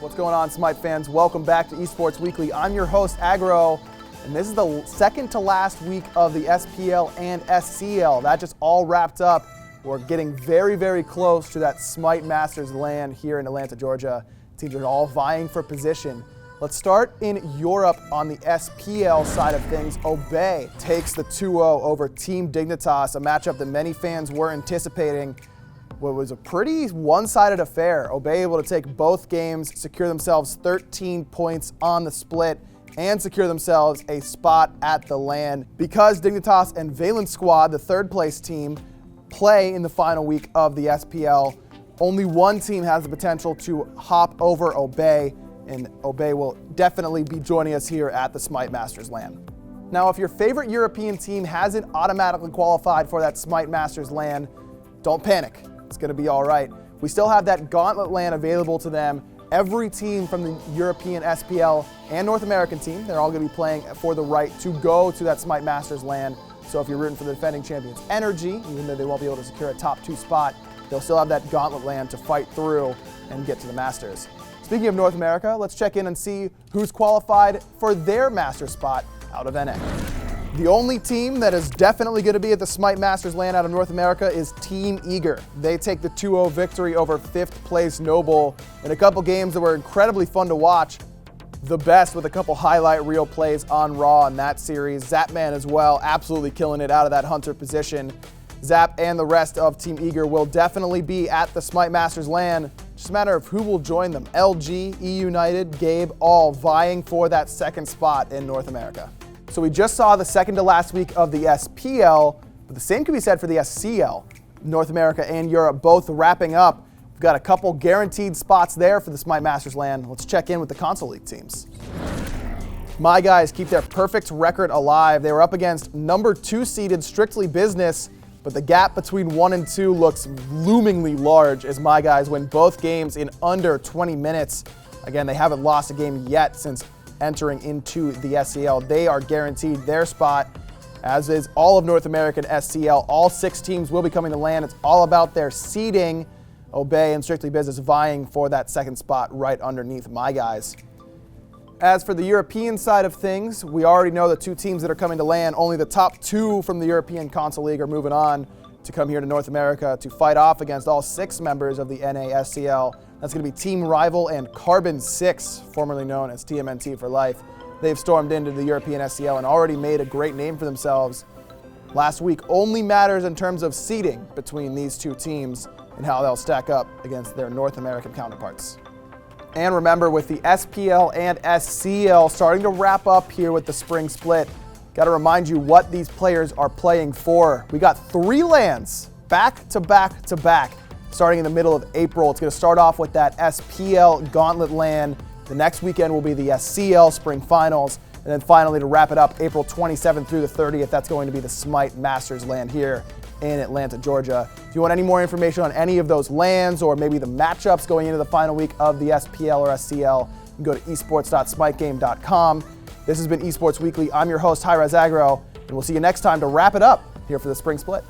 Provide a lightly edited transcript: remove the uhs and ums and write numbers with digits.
What's going on, SMITE fans? Welcome back to Esports Weekly. I'm your host, Agro, and this is the second to last week of the SPL and SCL. That just all wrapped up. We're getting very, very close to that SMITE Masters LAN here in Atlanta, Georgia. Teams are all vying for position. Let's start in Europe on the SPL side of things. Obey takes the 2-0 over Team Dignitas, a matchup that many fans were anticipating. What was a pretty one-sided affair. Obey able to take both games, secure themselves 13 points on the split, and secure themselves a spot at the LAN. Because Dignitas and Valence Squad, the third place team, play in the final week of the SPL, only one team has the potential to hop over Obey, and Obey will definitely be joining us here at the SMITE Masters LAN. Now, if your favorite European team hasn't automatically qualified for that SMITE Masters LAN, don't panic. It's going to be all right. We still have that Gauntlet LAN available to them. Every team from the European SPL and North American team, they're all going to be playing for the right to go to that SMITE Masters LAN. So if you're rooting for the defending champions Energy, even though they won't be able to secure a top 2 spot, they'll still have that Gauntlet LAN to fight through and get to the Masters. Speaking of North America, let's check in and see who's qualified for their Masters spot out of NA. The only team that is definitely going to be at the SMITE Masters LAN out of North America is Team Eager. They take the 2-0 victory over 5th place Noble in a couple games that were incredibly fun to watch. The best with a couple highlight reel plays on Raw in that series. Zapman as well, absolutely killing it out of that Hunter position. Zap and the rest of Team Eager will definitely be at the SMITE Masters LAN. Just a matter of who will join them. LG, E United, Gabe, all vying for that second spot in North America. So we just saw the second to last week of the SPL, but the same can be said for the SCL. North America and Europe both wrapping up. We've got a couple guaranteed spots there for the SMITE Masters LAN. Let's check in with the Console League teams. My guys keep their perfect record alive. They were up against number 2 seeded Strictly Business, but the gap between 1 and 2 looks loomingly large as my guys win both games in under 20 minutes. Again, they haven't lost a game yet since entering into the SCL. They are guaranteed their spot, as is all of North American SCL. All 6 teams will be coming to LAN. It's all about their seeding. Obey and Strictly Business vying for that second spot right underneath my guys. As for the European side of things, we already know the 2 teams that are coming to LAN. Only the top 2 from the European Console League are moving on to come here to North America to fight off against all 6 members of the NA SCL. That's going to be Team Rival and Carbon 6, formerly known as TMNT for life. They've stormed into the European SCL and already made a great name for themselves. Last week only matters in terms of seeding between these 2 teams and how they'll stack up against their North American counterparts. And remember, with the SPL and SCL starting to wrap up here with the spring split, got to remind you what these players are playing for. We got 3 LANs back to back to back starting in the middle of April. It's going to start off with that SPL Gauntlet LAN. The next weekend will be the SCL Spring Finals. And then finally, to wrap it up, April 27th through the 30th, that's going to be the SMITE Masters LAN here in Atlanta, Georgia. If you want any more information on any of those LANs or maybe the matchups going into the final week of the SPL or SCL, you can go to esports.smitegame.com. This has been Esports Weekly. I'm your host, Hi-Rez Agro, and we'll see you next time to wrap it up here for the Spring Split.